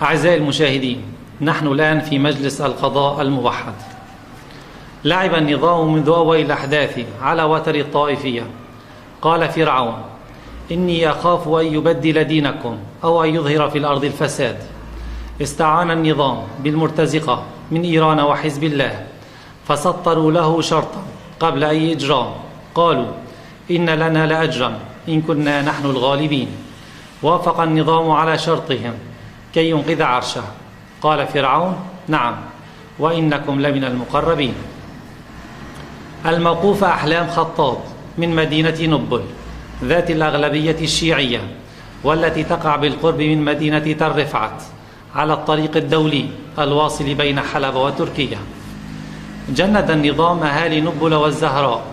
أعزائي المشاهدين، نحن الآن في مجلس القضاء الموحد. لعب النظام منذ أول الأحداث على وتر الطائفية. قال فرعون: إني أخاف أن يبدل دينكم أو أن يظهر في الأرض الفساد. استعان النظام بالمرتزقة من إيران وحزب الله، فسطروا له شرطا قبل أي إجرام. قالوا: إن لنا لأجرا إن كنا نحن الغالبين. وافق النظام على شرطهم كي ينقذ عرشه. قال فرعون: نعم، وإنكم لمن المقربين. الموقوف أحلام خطاب من مدينة نبل ذات الأغلبية الشيعية، والتي تقع بالقرب من مدينة تل رفعت على الطريق الدولي الواصل بين حلب وتركيا. جند النظام أهالي نبل والزهراء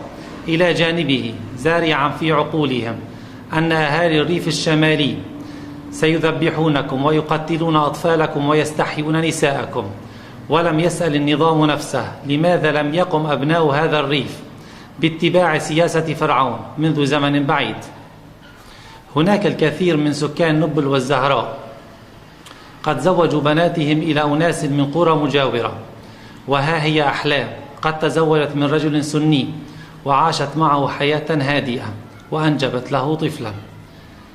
إلى جانبه، زارعا في عقولهم أن أهالي الريف الشمالي سيذبحونكم ويقتلون أطفالكم ويستحيون نساءكم. ولم يسأل النظام نفسه لماذا لم يقم أبناء هذا الريف باتباع سياسة فرعون منذ زمن بعيد. هناك الكثير من سكان نبل والزهراء قد زوجوا بناتهم إلى أناس من قرى مجاورة، وها هي أحلام قد تزوجت من رجل سني وعاشت معه حياة هادئة وأنجبت له طفلا.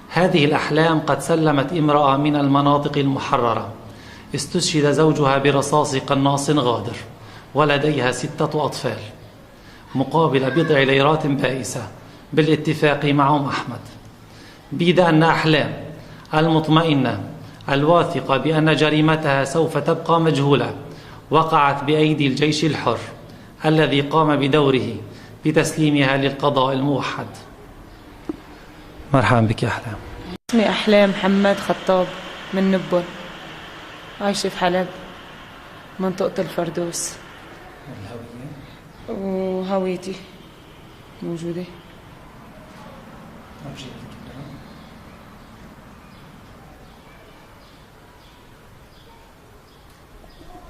هذه الأحلام قد سلمت امرأة من المناطق المحررة استشهد زوجها برصاص قناص غادر، ولديها 6 أطفال، مقابل بضع ليرات بائسة بالاتفاق مع أحمد. بيد أن أحلام المطمئنة الواثقة بأن جريمتها سوف تبقى مجهولة وقعت بأيدي الجيش الحر الذي قام بدوره بتسليمها للقضاء الموحد. مرحبا بك يا أحلام. اسمي أحلام محمد خطاب من نبل، عايشة في حلب منطقة الفردوس. وهويتي موجودة.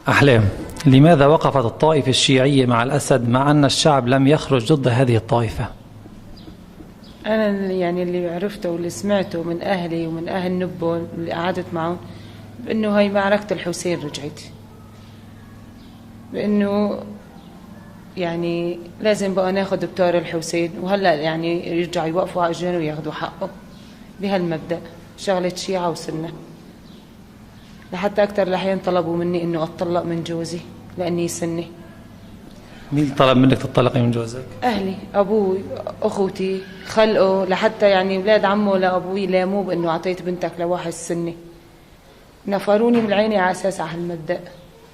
أحلام، لماذا وقفت الطائفة الشيعية مع الأسد مع أن الشعب لم يخرج ضد هذه الطائفة؟ أنا يعني اللي عرفته واللي سمعته من أهلي ومن أهل نبل اللي قعدت معهم، بأنه هاي معركة الحسين رجعت، بأنه يعني لازم بقى ناخد بتار الحسين، وهلأ يعني يرجعوا يوقفوا على أجران وياخدوا حقه بهالمبدأ، شغلة شيعة وسنة. لحتى أكتر الأحيان طلبوا مني إنه أتطلق من جوزي لأني سنة. مين طلب منك تطلقي من جوزك؟ أهلي، أبوي، أخوتي، خلقه، لحتى يعني أولاد عمه لأبوي لاموه بأنه أعطيت بنتك لواحد سني. نفروني من عيني على أساس على هالمبدأ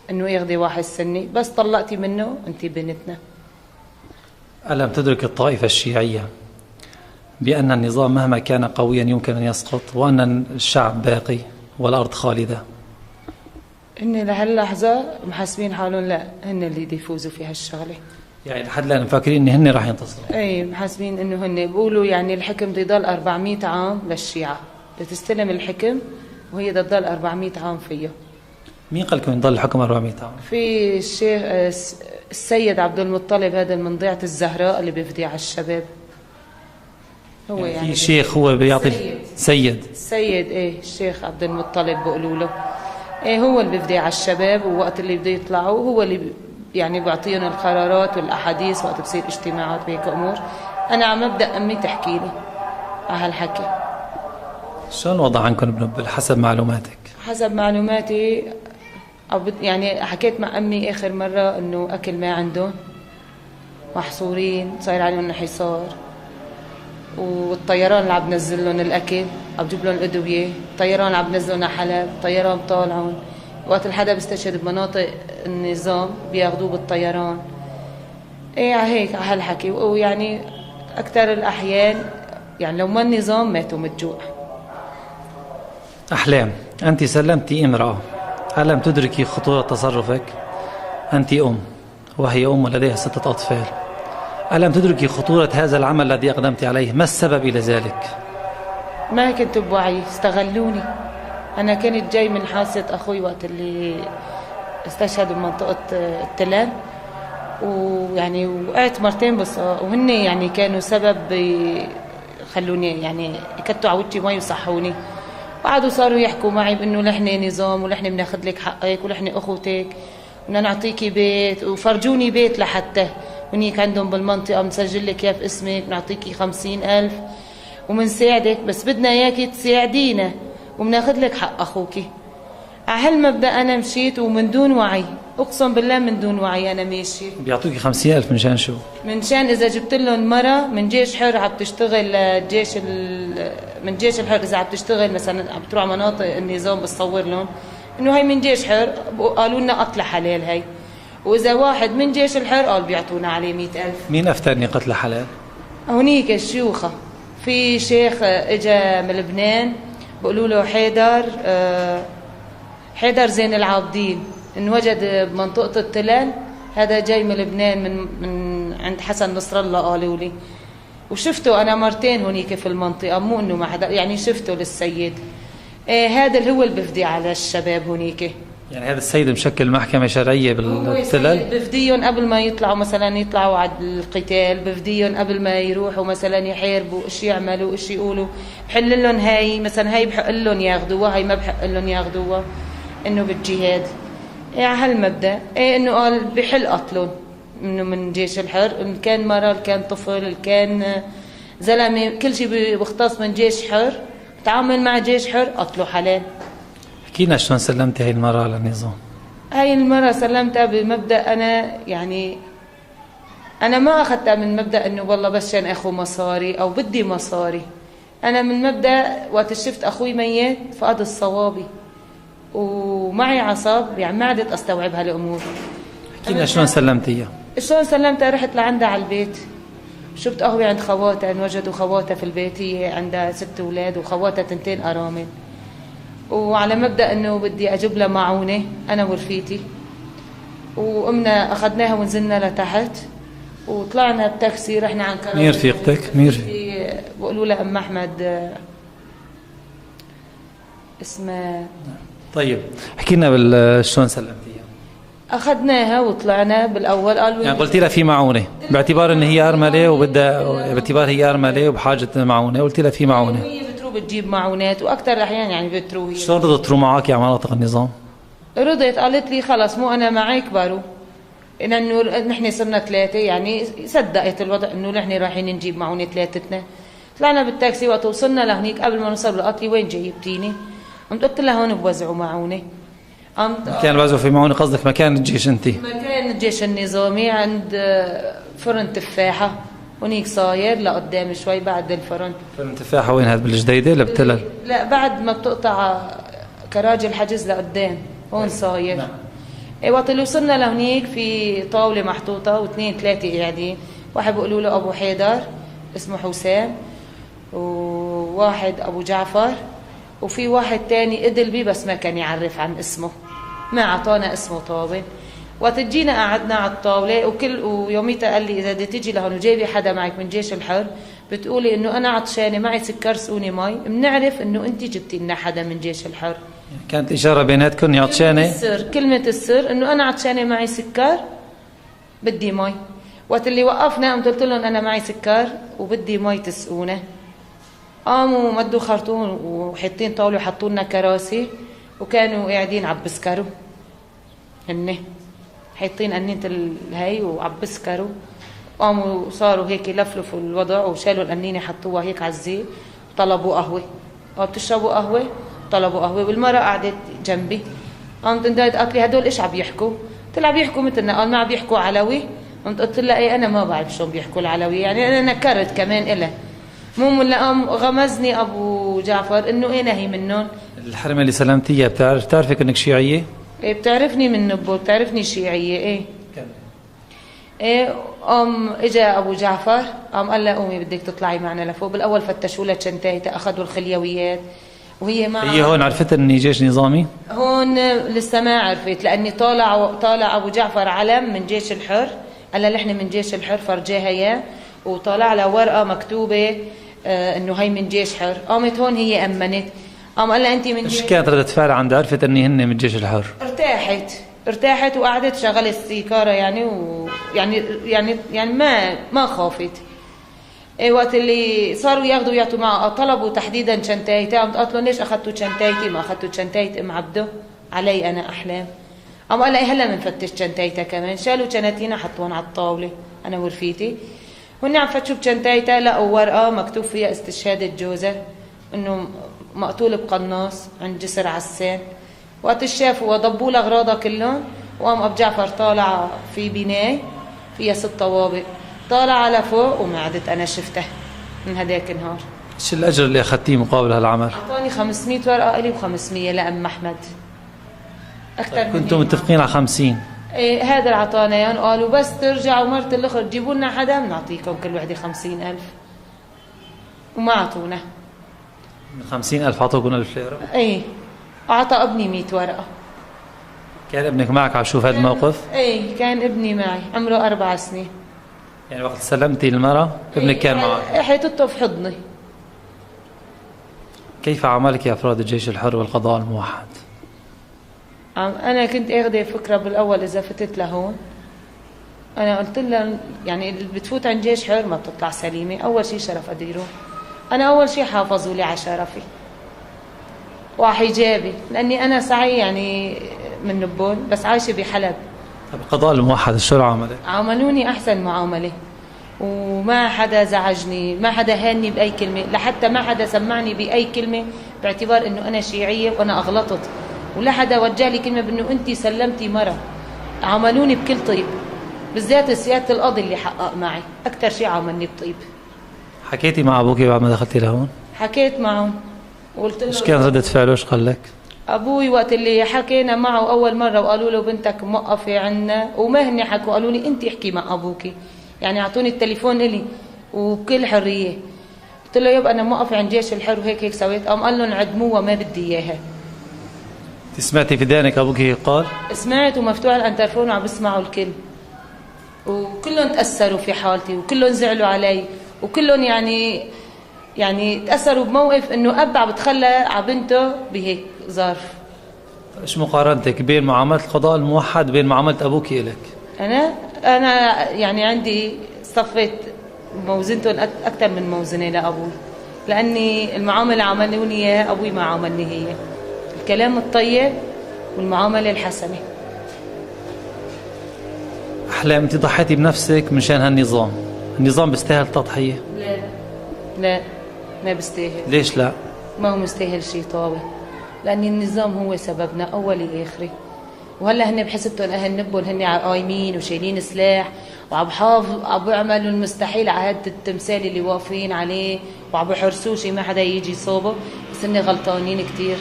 إنه ياخدي واحد سني، بس طلقتي منه أنت بنتنا. ألم تدرك الطائفة الشيعية بأن النظام مهما كان قويا يمكن أن يسقط، وأن الشعب باقي والأرض خالدة؟ هن لهاللحظة محاسبين حالهم لا هن اللي يفوزوا في هالشغلة، يعني لحد الآن مفكرين إن هن راح ينتصروا. أي محاسبين إنه هن بيقولوا يعني الحكم بده يضل 400 عام للشيعة، بتستلم الحكم وهي بدها تضل 400 عام فيه. مين قال لكم يضل الحكم 400 عام؟ في الشيخ السيد عبد المطلب، هذا من ضيعة الزهراء اللي بيفدي على الشباب. هو يعني في شيخ هو بيعطي السيد ايه الشيخ عبد المطلب بيقولوا له، ايه هو اللي بيفدي على الشباب، ووقت اللي بده يطلعوا هو اللي يعني بيعطيهم القرارات والاحاديث وقت بصير اجتماعات بهيك امور. انا عم ابدا امي تحكي لي على هالحكي. شو الوضع عندكم بنبل حسب معلوماتك؟ حسب معلوماتي يعني حكيت مع امي اخر مره انه اكل ما عندهم، محصورين، صاير عليهم حصار، والطيران اللي عم بنزل لهم الاكل، عم بجيب لهم الادويه، الطيران عم بنزلهم على حلب، طيران طالعون، وقت الحدا بيستشهد بمناطق النظام بياخذوه بالطيران. ايه هيك على هالحكي. ويعني اكثر الاحيان يعني لو ما النظام ماتوا من الجوع. أحلام، أنت سلمتي امرأة، ألم تدركي خطورة تصرفك؟ أنت أم، وهي أم ولديها 6 أطفال. ألم تدركي خطورة هذا العمل الذي أقدمت عليه؟ ما السبب إلى ذلك؟ ما كنت بوعي، استغلوني. أنا كنت جاي من حادثة أخوي وقت اللي استشهد بمنطقة التلال، ويعني وقعت مرتين بس، وهن يعني كانوا سبب خلوني يعني يكتوا على وجهي مي وصحوني. وقعدوا صاروا يحكوا معي بانه نحن نظام ونحن بناخذ لك حقك ونحن اخوتك بدنا نعطيكي بيت، وفرجوني بيت لحتى هنيك عندهم بالمنطقة بنسجل لك اياه باسمك، بنعطيكي 50,000 ومنساعدك، بس بدنا اياكي تساعدينا وبناخذ لك حق اخوكي. على هالمبدأ انا مشيت ومن دون وعي، اقسم بالله من دون وعي انا ماشي. بيعطوكي 50,000 من شان شو؟ من شان اذا جبت لهم مرة من جيش حر عم تشتغل من جيش الحر، اذا عم تشتغل مثلا عم تروح مناطق النظام بتصور لهم انه هي من جيش حر، قالوا لنا قتل حلال هي. واذا واحد من جيش الحر قال بيعطونا عليه 100,000. مين افترني قتل حلال؟ هونيك الشيوخة، في شيخ اجا من لبنان بقولوا له حيدر زين العابدين، انوجد بمنطقة التلال، هذا جاي من لبنان من عند حسن نصر الله قالوا لي، وشفته انا مرتين هونيك في المنطقة، مو انه ما حدا يعني شفته للسيد. هذا اللي هو اللي بفدي على الشباب هونيك. يعني هذا السيد مشكل محكمة شرعية بالتلال؟ بفديهم قبل ما يطلعوا مثلا يطلعوا على القتال، بفديهم قبل ما يروحوا مثلا يحاربوا، ايش يعملوا ايش يقولوا، بحل لهم هاي مثلا هاي بحق لهم ياخذوها، هاي ما بحق لهم ياخذوها، انه بالجهاد. على هالمبدا انه قال بحل قتلهم انه من جيش الحر، ان كان مرة ان كان طفل ان كان زلمه، كل شيء بيختص من جيش حر، تعامل مع جيش حر قتله حلال. حكينا شلون سلمتي هاي المرة على النظام؟ هاي المرة سلمتها بمبدأ أنا يعني أنا ما أخذتها من مبدأ إنه والله بس عشان أخو مصاري أو بدي مصاري. أنا من مبدأ وقت شفت أخوي ميت فقد الصوابي ومعي عصب، يعني ما عدت أستوعب هالأمور. حكينا شلون سلمتيها؟ شلون سلمتها؟ رحت لعندها على البيت، شفت قهوة عند خواتها، وجدوا خواتها في البيت، هي عندها 6 أولاد وخواتها 2 أرامل، وعلى مبدأ انه بدي اجيب لها معونة انا ورفيقتي، وقمنا اخذناها ونزلنا لتحت وطلعنا بتاكسي رحنا عن كرم. مين رفيقتك؟ مين بقولوا لها ام احمد اسمها. طيب احكي لنا شلون سلمتيها؟ اخذناها وطلعنا بالاول قالوا يعني قلتي لها في معونة باعتبار ان هي ارملة وبدها، باعتبار هي ارملة وبحاجة معونة، قلتي لها في معونة. بتجيب معونات واكثر الاحيان يعني بتروح. شلون رضت تروح معك على مناطق النظام؟ رضيت، قالت لي خلص مو انا معي كبروا، انه نحن صرنا 3، يعني صدقت الوضع انه نحن رايحين نجيب معونه 3تنا. طلعنا بالتاكسي وقت وصلنا لهنيك قبل ما نوصل قالت لي وين جايبتيني؟ قلت لها هون بوزعوا معونه. كان بوزعوا في معونه قصدك مكان الجيش انت؟ مكان الجيش النظامي عند فرن تفاحه هونيك صاير لقدام شوي بعد الفرن. فرن تفاحه وين هذا؟ بالجديده ولا بتلل؟ لا بعد ما بتقطع كراج الحجز لقدام هون صاير. نعم. وقت اللي وصلنا لهنيك في طاوله محطوطه و2 3 قاعدين، واحد بيقولوا له ابو حيدر اسمه حسام، وواحد ابو جعفر، وفي واحد تاني ادلبي بس ما كان يعرف عن اسمه، ما اعطانا اسمه طابن. وقت جينا قعدنا على الطاوله ويوميتها قال لي اذا بدك تيجي لهون وجايبي حدا معك من جيش الحر بتقولي انه انا عطشانه معي سكر سقوني مي، بنعرف انه انت جبتي لنا حدا من جيش الحر. كانت اشاره بيناتكم عطشانه؟ كلمه السر انه انا عطشانه معي سكر بدي مي. وقت اللي وقفنا قلت لهم انا معي سكر وبدي مي تسقونا. قاموا مدوا خرطوم وحاطين طاوله وحطوا لنا كراسي وكانوا قاعدين عم بسكروا، هن حاطين قنينه هي وعم بسكروا. قاموا صاروا هيك لفلفوا الوضع وشالوا القنينه حطوها هيك على الزيت وطلبوا قهوه. بتشربوا قهوه؟ طلبوا قهوه. والمراه قعدت جنبي قامت اندهت قالت لي هدول ايش عم يحكوا؟ قلت لها عم يحكوا مثلنا. قال ما عم يحكوا علوي؟ قلت لها ايه انا ما بعرف شلون بيحكوا العلوي، يعني انا نكرت كمان إلها مو ولا. قام غمزني ابو جعفر انه ايه نهي منهم. الحرمه اللي سلمتيها بتعرفك انك شيعيه؟ ايه بتعرفني من نبو، بتعرفني شيعيه. ايه ايه. قام اجا ابو جعفر قام قال لها قومي بدك تطلعي معنا لفوق. بالاول فتشوا لها شنطتها اخذوا الخليويات وهي معها. هي هون عرفت اني جيش نظامي؟ هون لسه ما عرفت لاني طالع ابو جعفر علم من جيش الحر، قال لها نحن من جيش الحر، فرجاها اياه وطلع لها ورقه مكتوبه انه هي من جيش حر. قامت هون هي امنت. قام قال لها انت من جيش. ايش كانت ردة فعل عندها؟ عرفت اني هن من الجيش الحر؟ ارتاحت وقعدت شغلت السيكاره يعني يعني ما خافت. إيه وقت اللي صاروا ياخذوا يعطوا معه طلبوا تحديدا شنتايتي، قلت لهم ليش اخذتوا شنتايتي ما اخذتوا شنتايت ام عبده؟ علي انا احلام. قام قال لي هلا بنفتش شنتايتها كمان. شالوا شناتينا حطوهم على الطاوله انا ورفيقتي، هن عم فتشوا بشنتايتها لقوا ورقه مكتوب فيها استشهاد جوزها انه مقتول بقناص عند جسر عسان. وقت شافوا وضبوا له اغراضها كلهم، وقام ابو جعفر طالع في بنايه فيها 6 طوابق، طالع على فوق ومعدت انا شفتها من هداك النهار. شو الاجر اللي اخذتيه مقابل هالعمل؟ اعطاني 500 ورقه الي و500 لام احمد. اكثر من كنتوا متفقين على 50؟ ايه هذا اللي اعطانا اياه، قالوا بس ترجعوا مرة الاخر تجيبوا لنا حدا بنعطيكم كل وحده 50,000 وما اعطونا. من 50,000 اعطوكم 1000 ليره؟ ايه اعطى ابني 100 ورقه. كان ابنك معك عم شوف هذا الموقف؟ ايه كان ابني معي عمره 4 سنين. يعني وقت سلمتي المرأة ابنك كان معك؟ حيطته في حضني. كيف عاملك يا افراد الجيش الحر والقضاء الموحد؟ انا كنت اخذ فكره بالاول اذا فتت لهون، انا قلت لها يعني اللي بتفوت عند جيش حر ما بتطلع سليمه، اول شيء شرف اديره. انا اول شيء حافظوا لي على شرفي وعلى حجابي، لاني انا سعي يعني من نبول بس عايشه بحلب. طيب القضاء الموحد شو عملك؟ عاملوني احسن معامله، وما حدا زعجني، ما حدا هاني باي كلمه، لحتى ما حدا سمعني باي كلمه باعتبار انه انا شيعيه وانا اغلطت، ولا حدا وجه لي كلمه بانه انت سلمتي مره. عاملوني بكل طيب، بالذات سياده القاضي اللي حقق معي اكثر شيء عاملني بطيب. حكيتي مع ابوك بعد ما دخلتي لهون؟ حكيت معهم وقلت له ايش كان ردة فعله؟ ايش قال لك؟ ابوي وقت اللي حكينا معه اول مره وقالوا له بنتك موقفه عنا، وما هن حكوا قالوا لي انت احكي مع ابوكي، يعني اعطوني التليفون الي وبكل حريه. قلت له يبقى انا موقفه عند جيش الحر وهيك هيك سويت. قام قال لهم عدموها ما بدي اياها. سمعتي في دانك ابوك هيك قال؟ سمعت ومفتوح الانترفون وعم بسمعوا الكل، وكلهم تاثروا في حالتي وكلهم زعلوا علي وكلهم يعني تاثروا بموقف انه اب عم بتخلى على بنته بهيك ظرف. ايش مقارنتك بين معامله القضاء الموحد وبين معامله ابوك الك؟ انا يعني عندي صفيت موزنتهم اكثر من موزنه لابوي، لاني المعامله عملوني اياها ابوي ما عاملني هي، الكلام الطيب والمعامله الحسنه. احلام انت ضحيتي بنفسك مشان هالنظام، النظام بيستاهل تضحيه؟ لا لا ما بيستاهل. ليش لا؟ ما هو مستاهل شيء طابع، لأن النظام هو سببنا أولي آخري. وهلا هن بحسبتهم أهل نبل هن قايمين وشايلين سلاح وعم عم بيعملوا المستحيل على هذا التمثال اللي واقفين عليه وعم بحرسوه شي ما حدا يجي يصوبه، بس هن غلطانين كثير.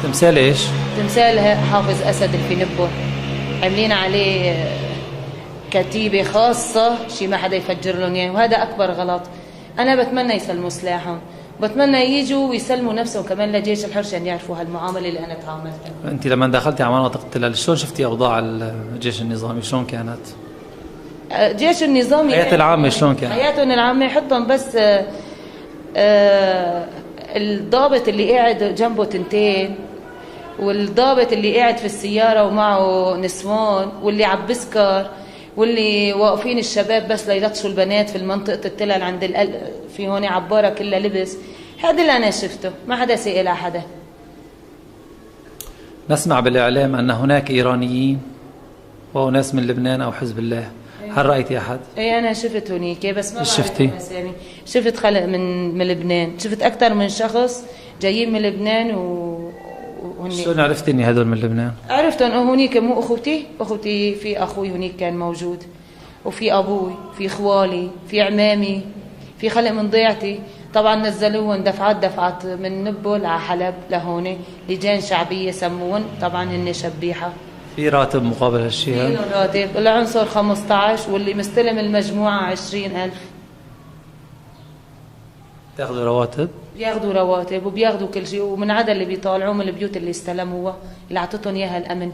تمثال ايش؟ تمثال حافظ أسد اللي في نبل، عاملين عليه كتيبة خاصة شي ما حدا يفجر لهم اياه، وهذا أكبر غلط. أنا بتمنى يسلموا سلاحهم، بتمنى يجوا ويسلموا نفسهم كمان لجيش الحر عشان يعرفوا هالمعامله اللي انا تعاملتها. انت لما دخلتي على مناطق التلال شلون شفتي اوضاع الجيش النظامي؟ شلون كانت؟ الجيش النظامي حياة العامة شلون كانت؟ حياتهم العامة حطهم بس الضابط اللي قاعد جنبه تنتين، والضابط اللي قاعد في السيارة ومعه نسوان، واللي عم بسكر، واللي واقفين الشباب بس ليلطشوا البنات في المنطقة التلال عند في هون عبارة كلها لبس. هذا اللي أنا شفته، ما حدا سائل على حدا. نسمع بالإعلام أن هناك إيرانيين وناس من لبنان أو حزب الله، هل رأيتي أحد؟ ايه أنا شفت هنيك بس ما شفتي؟ شفت خلق من لبنان، شفت أكثر من شخص جايين من لبنان وهنيك. شلون عرفتي إني هدول من لبنان؟ عرفتهم هونيك، مو أخوتي في أخوي هونيك كان موجود، وفي أبوي، في خوالي، في عمامي، في خلق من ضيعتي. طبعا نزلوهم دفعات من نبل على حلب لهون، لجان شعبية سموهم، طبعا هن شبيحة. في راتب مقابل هالشيء؟ في راتب، العنصر 15 واللي مستلم المجموعة 20,000. بياخذوا رواتب؟ بياخذوا رواتب وبياخذوا كل شيء، ومن عدا اللي بيطالعوا من البيوت اللي استلموها اللي اعطتهم اياها الامن.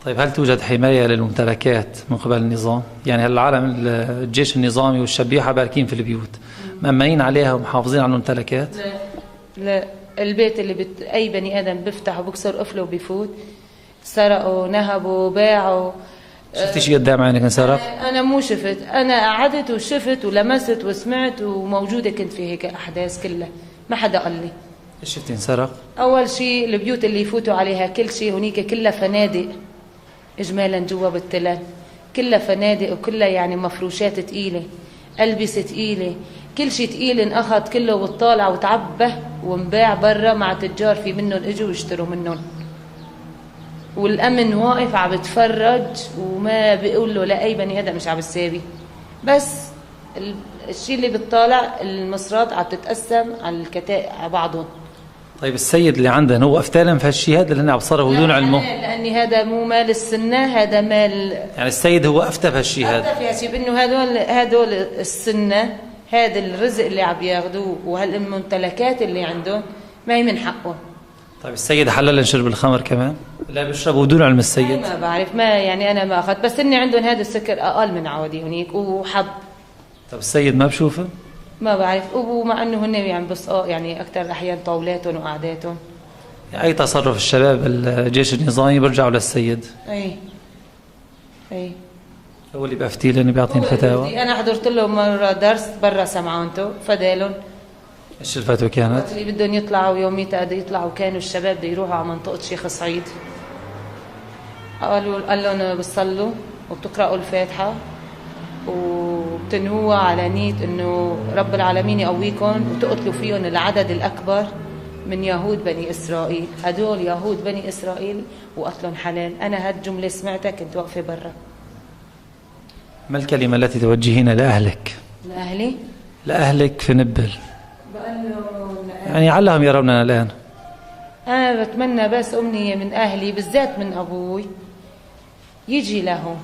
طيب هل توجد حماية للممتلكات من قبل النظام؟ يعني العالم الجيش النظامي والشبيحة باركين في البيوت، مأمنين عليها ومحافظين على الممتلكات؟ لا البيت اللي أي بني آدم بيفتح وبكسر قفله وبيفوت، سرقوا، نهبوا، باعوا، شفتي شيء قدام عينك انسرق؟ أنا مو شفت، أنا قعدت وشفت ولمست وسمعت وموجودة كنت في هيك أحداث كلها، ما حدا قال لي. ايش شفتي انسرق؟ أول شيء البيوت اللي يفوتوا عليها كل شيء هنيك كلها فنادق إجمالا جوا بالتلال، كلها فنادق وكلها يعني مفروشات تقيلة، ألبسة تقيلة، كل شيء تقيل انأخذ كله وطالع وتعبى وانباع برا مع تجار في منهم اجوا واشتروا منهم، والأمن واقف عم بتفرج وما بيقول له لا أي بني آدم مش عم بتساوي، بس الشيء اللي بتطالع المصرات عم تتقسم على على بعضهم. طيب السيد اللي عندنا هو افتالم في هالشيء هذا اللي هن عم بتصرفوا بدون علمه؟ لأني هذا مو مال السنة، هذا مال يعني السيد هو افتى بهالشيء هذا؟ أفتى في هالشيء بأنه هدول السنة، هذا الرزق اللي عم ياخذوه وهالممتلكات اللي عندهم ما هي من حقهم. طيب السيد حلل شرب الخمر كمان؟ لا بيشربوا بدون علم السيد؟ ما بعرف، ما يعني أنا ما أخذت، بس إني عندهم هذا السكر أقل من عادي هنيك وحب. طيب السيد ما بشوفه؟ ما بعرف، ومع إنه هن يعني بس يعني أكثر الأحيان طاولاتهم وقعداتهم. يعني أي تصرف الشباب الجيش النظامي بيرجعوا للسيد؟ أي هو اللي بأفتي لأنه بيعطيني فتاوى. أنا حضرت له مرة درس برا سمعانته فدالهم. إيش الفتوى كانت؟ اللي بدهم يطلعوا يوميتها بده يطلعوا، كانوا الشباب بده يروحوا على منطقة شيخ صعيد، قال لهم بتصلوا وبتقرأوا الفاتحة وبتنهوها على نية إنه رب العالمين يقويكم وتقتلوا فيهم العدد الأكبر من يهود بني إسرائيل، هدول يهود بني إسرائيل وقتلهم حلال. أنا هالجملة سمعتها كنت واقفة برا. ما الكلمة التي توجهين لأهلك؟ لأهلي؟ لأهلك في نبل. يعني علهم يروننا الآن. أنا بتمنى بس أمنية من أهلي بالذات من أبوي يجي لهون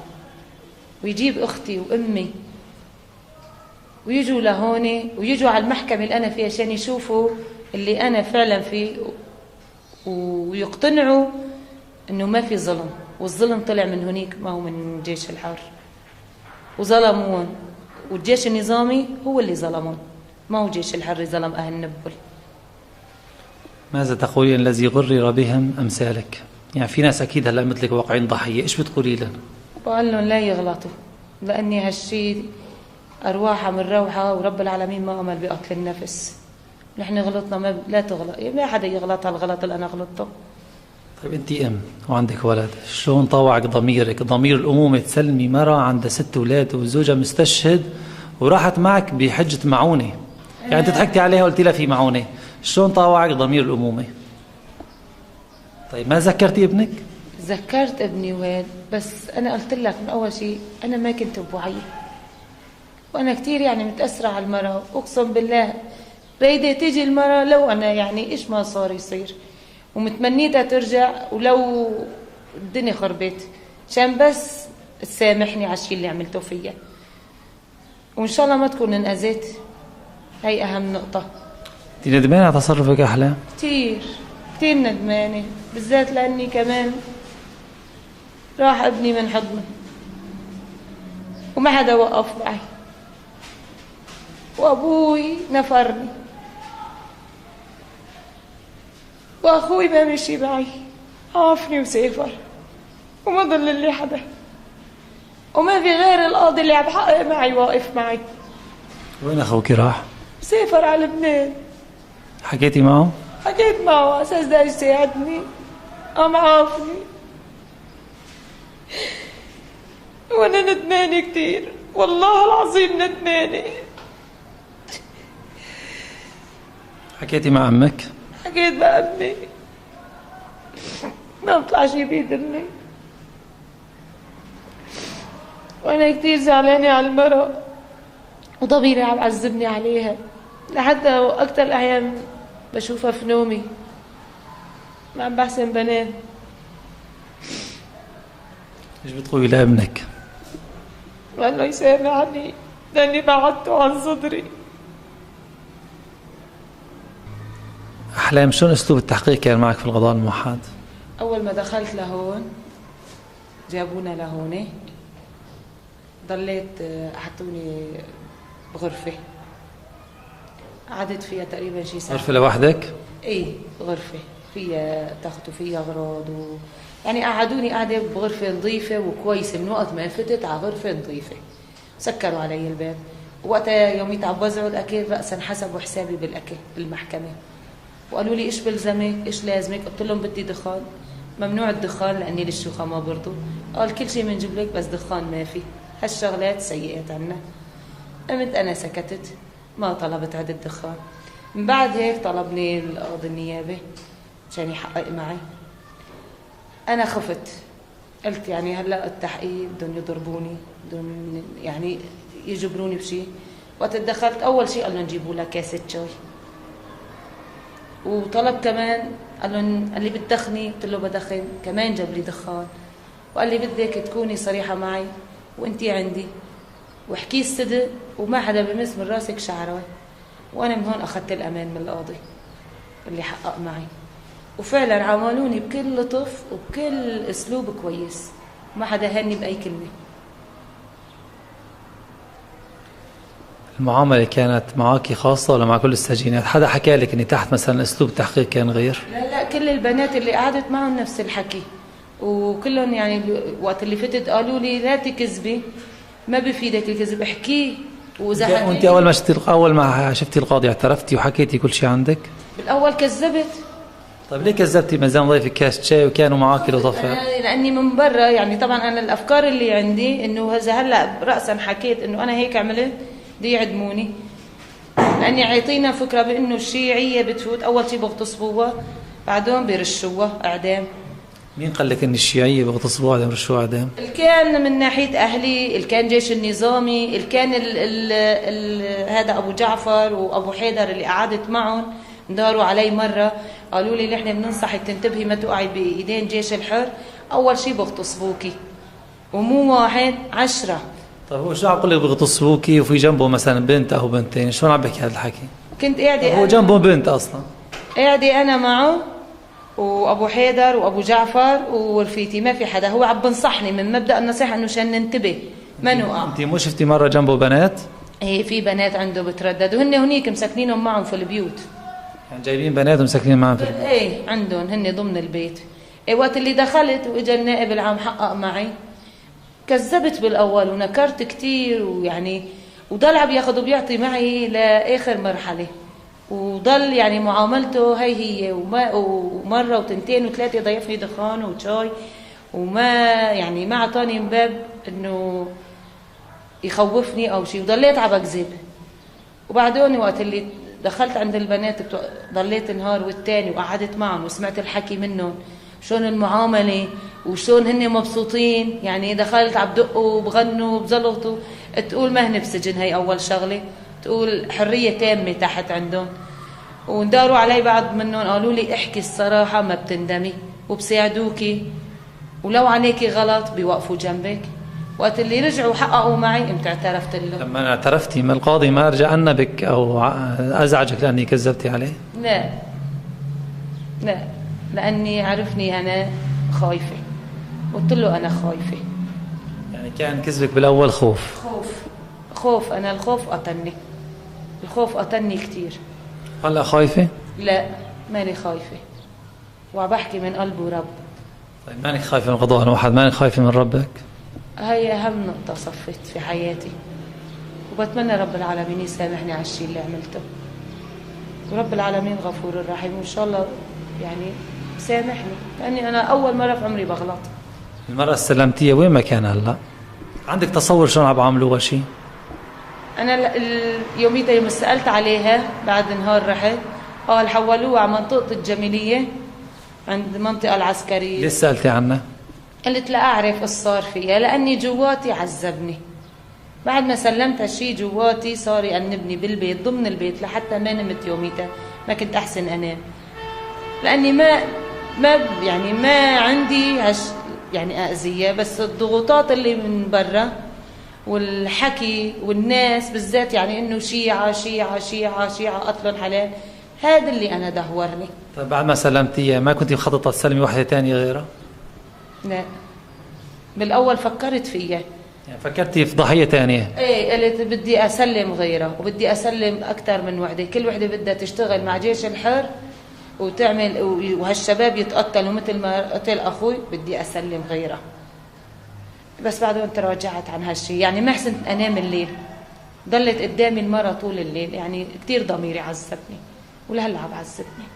ويجيب أختي وأمي ويجوا لهون ويجوا على المحكمة اللي أنا فيها عشان يشوفوا اللي أنا فعلا فيه ويقتنعوا إنه ما في ظلم، والظلم طلع من هنيك ما هو من جيش الحر، وظلمون، والجيش النظامي هو اللي ظلمون، ما هو جيش الحر ظلم أهل نبل. ماذا تقولين الذي غرر بهم أمثالك؟ يعني في ناس أكيد هلأ مثلك واقعين ضحية، إيش بتقولي لهم؟ بقول لهم لا يغلطوا، لأني هالشي أرواحها من روحها ورب العالمين ما أمل بقتل النفس. نحن غلطنا ما لا تغلط، ما حدا يغلط هالغلط اللي أنا غلطته. طيب أنت أم وعندك ولد، شلون طوعك ضميرك، ضمير الأمومة تسلمي مرة عندها 6 أولاد وزوجها مستشهد وراحت معك بحجة معونة؟ يعني أنت ضحكتي عليها وقلتي لها في معونة، شلون طاوعك ضمير الأمومة؟ طيب ما ذكرتي ابنك؟ ذكرت ابني وين، بس أنا قلت لك من أول شيء أنا ما كنت بوعي، وأنا كتير يعني متأثرة على المرأة، أقسم بالله رايدة تيجي المرأة لو أنا يعني إيش ما صار يصير، ومتمنيتها ترجع ولو الدنيا خربت عشان بس تسامحني على الشيء اللي عملته فيها، وإن شاء الله ما تكون انأذيت. هي أهم نقطة. أنت ندمانة على تصرفك أحلام؟ كتير ندمانة، بالذات لأني كمان راح ابني من حضني وما حدا وقف معي، وأبوي نفرني، وأخوي ما مشي معي، عافني وسافر، وما ضل لي حدا، وما في غير القاضي اللي عم بحقق معي واقف معي. وين أخوك راح؟ سافر على لبنان. حكيتي معه؟ حكيت معه على أساس ده يساعدني، قام عافني، وأنا ندمانة كتير، والله العظيم ندمانة. حكيتي مع أمك؟ حكيت مع أمي، ما بطلع شي بيد أمي، وأنا كتير زعلانة على المرأة وضميري عم عذبني عليها، لحتى أكتر الأحيان بشوفها في نومي ما عم بحسن بنام. ايش بتقولي لابنك؟ الله يسامحني لأني بعدته عن صدري. أحلام شلون أسلوب التحقيق كان معك في القضاء الموحد؟ أول ما دخلت لهون جابونا لهون، ضليت حطوني بغرفة قعدت فيها تقريبا شي ساعة. غرفة لوحدك؟ ايه غرفة فيها تخت وفيها أغراض يعني قعدوني قاعدة بغرفة نظيفة وكويسة من وقت ما فتت على غرفة نظيفة. سكروا علي الباب، وقتها يوميت عم بوزعوا الأكل رأسا حسبوا حسابي بالأكل بالمحكمة، وقالوا لي إيش بلزمك إيش لازمك؟ قلت لهم بدي دخان، ممنوع الدخان لأني للشيوخة ما برضو. قال كل شيء بنجيب لك بس دخان ما في، هالشغلات سيئات عنا. قمت أنا سكتت ما طلبت عدة دخان. من بعد هيك طلبني القاضي النيابي عشان يحقق معي. أنا خفت، قلت يعني هلا التحقيق بدهم يضربوني، بدهم يعني يجبروني بشيء. وقت دخلت أول شيء قال لهم جيبوا لها كاسة شاي، وطلب كمان قال لهم قال لي بتدخني؟ قلت له بدخن. كمان جاب لي دخان وقال لي بدك تكوني صريحة معي وانتي عندي واحكي الصدق وما حدا بمس من راسك شعره. وانا من هون اخذت الامان من القاضي اللي حقق معي، وفعلا عاملوني بكل لطف وبكل اسلوب كويس، ما حدا هني باي كلمه. المعاملة كانت معك خاصة ولا مع كل السجينات؟ حدا حكى لك اني تحت مثلا اسلوب التحقيق كان غير؟ لا كل البنات اللي قعدت معهم نفس الحكي، وكلهم يعني وقت اللي فتت قالوا لي لا تكذبي، ما بفيدك الكذب، احكيه. واذا وانت اول ما شفتي القاضي اعترفتي وحكيتي كل شيء عندك؟ بالاول كذبت. طيب ليه كذبتي ما زال ضيفك كاس شاي وكانوا معك لطفل؟ لاني من برا يعني طبعا انا الافكار اللي عندي انه اذا هلا راسا حكيت انه انا هيك عملت بده يعدموني، لاني عيطينا فكره بانه الشيعيه بتفوت اول شيء بيغتصبوها بعدهم بيرشوها اعدام. مين قال لك ان الشيعيه بيغتصبوها بعدين بيرشوها اعدام؟ الكان من ناحيه اهلي، الكان جيش النظامي، الكان هذا ابو جعفر وابو حيدر اللي قعدت معهم داروا علي مره قالوا لي نحن بننصحك تنتبهي ما تقعي بايدين جيش الحر، اول شيء بيغتصبوكي ومو واحد 10. طيب هو شو عم يقول لك بيغتصبوكي وفي جنبه مثلا بنت او بنتين؟ شلون عم بحكي هذا الحكي؟ كنت قاعده هو جنبه بنت اصلا، قاعده انا معه وابو حيدر وابو جعفر ورفيقتي، ما في حدا. هو عم بنصحني من مبدا النصيحه انه عشان ننتبه ما نوقع. انت مو شفتي مره جنبه بنات؟ ايه في بنات عنده بترددوا، هن هنيك مسكنينهم معهم في البيوت، يعني جايبين بنات ومسكنين معهم في البيت؟ ايه عندهم هن ضمن البيت. إيه وقت اللي دخلت واجا النائب العام حقق معي كذبت بالاول ونكرت كثير، ويعني وضل عم ياخذ وبيعطي معي لاخر مرحله، وضل يعني معاملته هي ومره وتنتين وثلاثه ضيفني دخان وشاي، وما يعني ما اعطاني من باب انه يخوفني او شيء، وضليت عم بكذب. وبعدين وقت اللي دخلت عند البنات ضليت نهار والتاني وقعدت معهم وسمعت الحكي منهم شلون المعامله وشلون هن مبسوطين. يعني دخلت عم بدقوا وبغنوا وبزلطوا، تقول ما هن بسجن، هي اول شغله، تقول حريه تامه تحت عندهم. ونداروا علي بعض منهم قالوا لي احكي الصراحه ما بتندمي وبساعدوكي، ولو عليكي غلط بيوقفوا جنبك. وقت اللي رجعوا حققوا معي قمت اعترفت له. لما اعترفتي ما القاضي ما رجع أنبك او ازعجك لاني كذبتي عليه؟ لا لاني عرفني انا خايفه، قلت له انا خايفه. يعني كان كذبك بالاول خوف؟ خوف انا الخوف قتلني، الخوف قتلني كثير. هلا خايفه؟ لا ماني خايفه وعم بحكي من قلب ورب. طيب مانك خايفه من قضاء الواحد، مانك خايفه من ربك؟ هي اهم نقطه صفت في حياتي، وبتمنى رب العالمين يسامحني على الشيء اللي عملته، ورب العالمين غفور رحيم، وان شاء الله يعني سامحني لاني انا اول مره في عمري بغلط. المرأة استلمتيها وين ما كان هلا؟ عندك تصور شلون عم بعملوها شيء؟ انا يوميتها يوم سالت عليها بعد نهار رحت قال حولوها على منطقه الجميليه عند المنطقه العسكريه. ليش سالتي عنها؟ قلت لا اعرف ايش صار فيها لاني جواتي عذبني. بعد ما سلمت هالشي جواتي صار يأنبني بالبيت ضمن البيت لحتى ما نمت يوميتها، ما كنت احسن انام لاني ما عندي يعني اذيه، بس الضغوطات اللي من برا والحكي والناس بالذات يعني انه شيعه شيعه شيعه شيعه قتل حلال، هذا اللي انا دهورني. طيب بعد ما سلمتيها ما كنتي مخططه تسلمي وحده ثانيه غيرها؟ لا بالاول فكرت فيها، يعني فكرتي في ضحيه ثانيه؟ ايه قلت بدي اسلم غيرها وبدي اسلم اكثر من وحده، كل وحده بدها تشتغل مع جيش الحر وتعمل وهالشباب يتقتلوا مثل ما قتل أخوي، بدي أسلم غيرها. بس بعدين تراجعت عن هالشي، يعني ما حسنت أنام الليل، ضلت قدامي المرة طول الليل، يعني كتير ضميري عذبني ولهلا عم عذبني.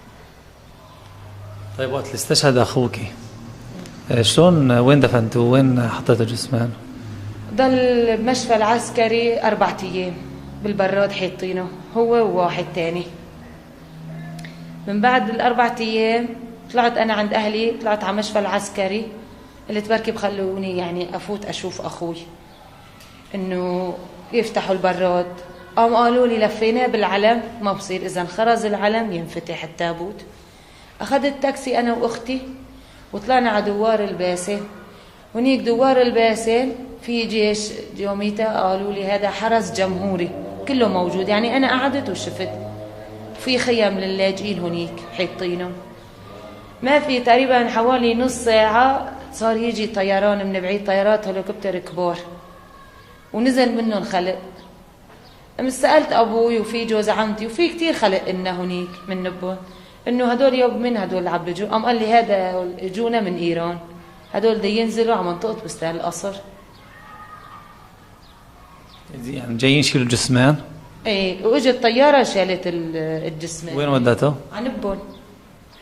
طيب وقت اللي استشهد أخوك شلون وين دفنتوه؟ وين حطيتوا جثمان؟ ضل بمشفى العسكري 4 أيام بالبراد حيطينه هو وواحد تاني. من بعد ال4 أيام طلعت أنا عند أهلي، طلعت على مشفى العسكري، قلت بركي بخلوني يعني أفوت أشوف أخوي إنه يفتحوا البراد. قالوا لي لفيناه بالعلم ما بصير، إذا انخرز العلم ينفتح التابوت. أخذت تاكسي أنا وأختي وطلعنا على دوار الباسل. هنيك دوار الباسل في جيش يوميتها، قالوا لي هذا حرس جمهوري كله موجود، يعني أنا قعدت وشفت في خيم للاجئين هنيك حيطينهم. ما في تقريبا حوالي نص ساعة صار يجي طيران من بعيد، طيارات هليكوبتر كبار، ونزل منهم خلق. سألت أبوي وفي جوز عمتي وفي كتير خلق إنه هنيك من نبون، إنه هدول يوم من هدول اللي عم بيجوا. قال لي هذا اجونا من إيران، هدول بده ينزلوا على منطقة بستان القصر. يعني جايين يشيلوا الجثمان؟ ايه، واجت طيارة شالت الجثمان. وين ودته؟ عن نبون.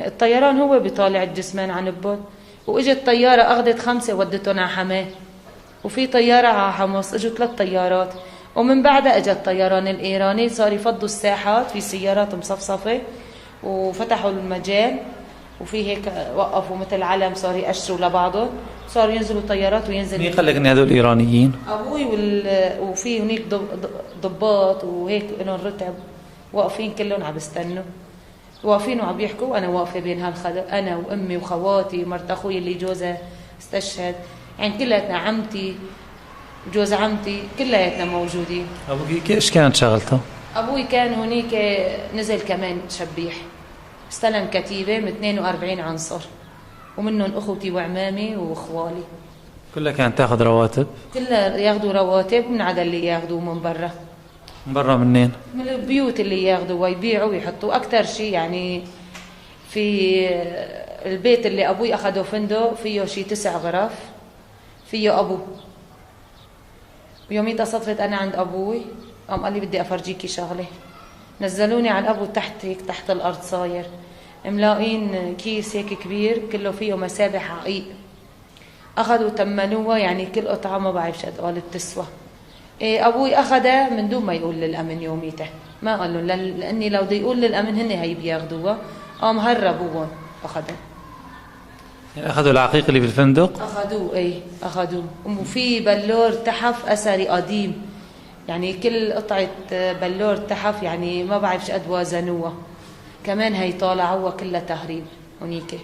الطيران هو بيطالع الجثمان عن نبون، واجت طيارة أخذت 5 ودتهم على حماه، وفي طيارة على حمص، اجوا 3 طيارات. ومن بعدها اجى الطيران الإيراني، صار يفضوا الساحات في سيارات مصفصفة وفتحوا المجال، وفي هيك وقفوا مثل علم، صار يأشروا لبعضهم، صاروا ينزلوا طيارات وينزل. مين قال لك ان هذول ايرانيين؟ ابوي وفي هنيك ضباط وهيك لهم رتب واقفين كلهم عم بيستنوا، واقفين وعم يحكوا، وانا واقفه بين هالخلق، انا وامي وخواتي ومرت اخوي اللي جوزها استشهد، يعني كلياتنا، عمتي جوز عمتي كلياتنا موجودين. ابوك ايش كانت شغلته؟ ابوي كان هنيك نزل كمان شبيح، استلم كتيبه من 42 عنصر، ومنهم اخوتي وعمامي واخوالي. كلها كانت تاخذ رواتب؟ كلها ياخذوا رواتب، من عدا اللي ياخذوا من برا. من برا منين؟ من البيوت اللي ياخذوا ويبيعوا ويحطوا. اكثر شيء يعني في البيت اللي ابوي اخذه فندق، فيه شيء 9 غرف، فيه ابو. يوميتها صدفت انا عند ابوي، قال لي بدي افرجيكي شغله. نزلوني على الابو تحت هيك تحت الارض، صاير ملاقين كيس هيك كبير كله فيه مسابح عقيق. اخذوا تمنوها، يعني كل قطعه ما بعرف شد قالت تسوى. ابوي اخذها من دون ما يقول للامن يوميتها، ما قال له لاني لو بده يقول للامن هن هي بياخذوها، قام هربوهم اخذها. يعني اخذوا العقيق اللي بالفندق؟ اخذوه، ايه اخذوه. وفي بلور تحف اثري قديم، يعني كل قطعه بلور تحف يعني ما بعرف شو قد وزنوها، كمان هي طالعوها كلها تهريب. هنيك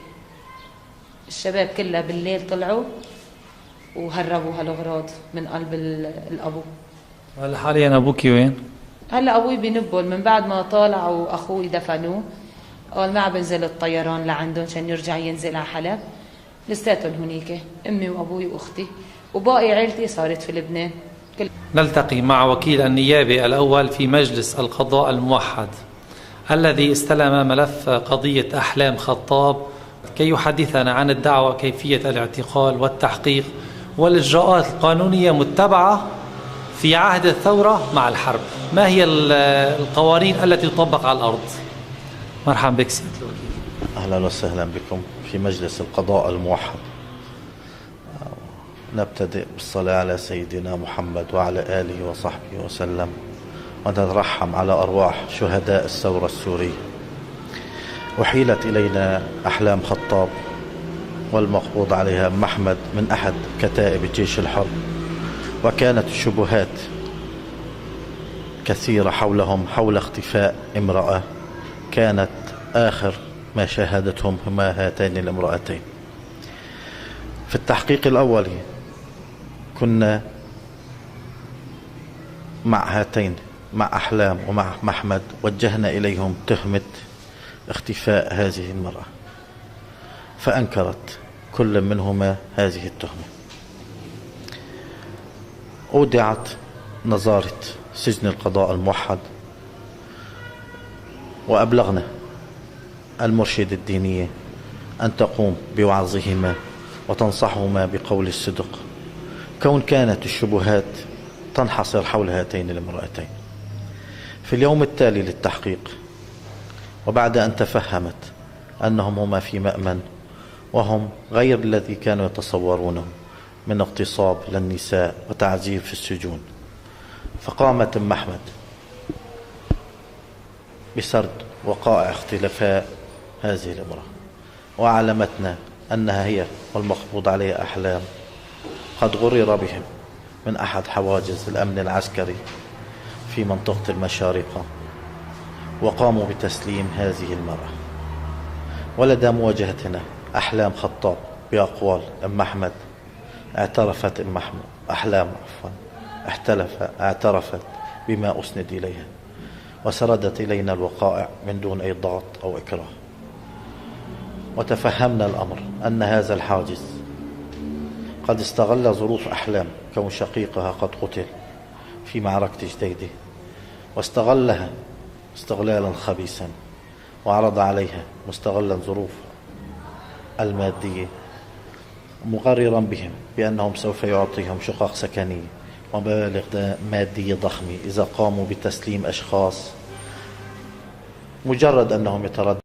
الشباب كلها بالليل طلعوا وهربوا هالاغراض من قلب الابو. هلا حاليا ابوكي وين؟ هلا ابوي بنبل، من بعد ما طالعوا اخوي دفنوه، قال ما عم بنزل الطيران لعندهم عشان يرجع ينزل على حلب، لساتهم هنيك، امي وابوي واختي، وباقي عيلتي صارت في لبنان. نلتقي مع وكيل النيابه الاول في مجلس القضاء الموحد الذي استلم ملف قضيه احلام خطاب كي يحدثنا عن الدعوة، كيفية الاعتقال والتحقيق والإجراءات القانونية متبعة في عهد الثورة مع الحرب. ما هي القوانين التي تطبق على الأرض؟ مرحبا بك سيادة الوكيل. أهلا وسهلا بكم في مجلس القضاء الموحد. نبتدئ بالصلاة على سيدنا محمد وعلى آله وصحبه وسلم، ونترحم على أرواح شهداء الثورة السورية. أحيلت إلينا أحلام خطاب والمقبوض عليها محمد من أحد كتائب الجيش الحر، وكانت الشبهات كثيرة حولهم، حول اختفاء امرأة كانت آخر ما شاهدتهم هما هاتين الامرأتين. في التحقيق الأولي كنا مع هاتين، مع أحلام ومع محمد، وجهنا إليهم تهمة اختفاء هذه المرأة، فأنكرت كل منهما هذه التهمة. أودعت نظارة سجن القضاء الموحد، وأبلغنا المرشد الدينية أن تقوم بوعظهما وتنصحهما بقول الصدق، كون كانت الشبهات تنحصر حول هاتين الامرأتين. في اليوم التالي للتحقيق، وبعد أن تفهمت أنهم هما في مأمن وهم غير الذي كانوا يتصورونه من اغتصاب للنساء وتعذيب في السجون، فقامت أم أحمد بسرد وقائع اختلافات هذه الامرأة، وأعلمتنا أنها هي والمقبوض عليها أحلام قد غرر بهم من أحد حواجز الأمن العسكري في منطقة المشارقة، وقاموا بتسليم هذه المرأة. ولدى مواجهتنا أحلام خطاب بأقوال أم أحمد، اعترفت أم أحلام اعترفت بما أسند إليها، وسردت إلينا الوقائع من دون أي ضغط أو إكراه، وتفهمنا الأمر أن هذا الحاجز قد استغل ظروف أحلام كون شقيقها قد قتل في معركة جديدة، واستغلها استغلالا خبيثا، وعرض عليها مستغلا ظروف المادية، مغررا بهم بأنهم سوف يعطيهم شقق سكنية ومبالغ مادية ضخمة إذا قاموا بتسليم أشخاص، مجرد أنهم يترددوا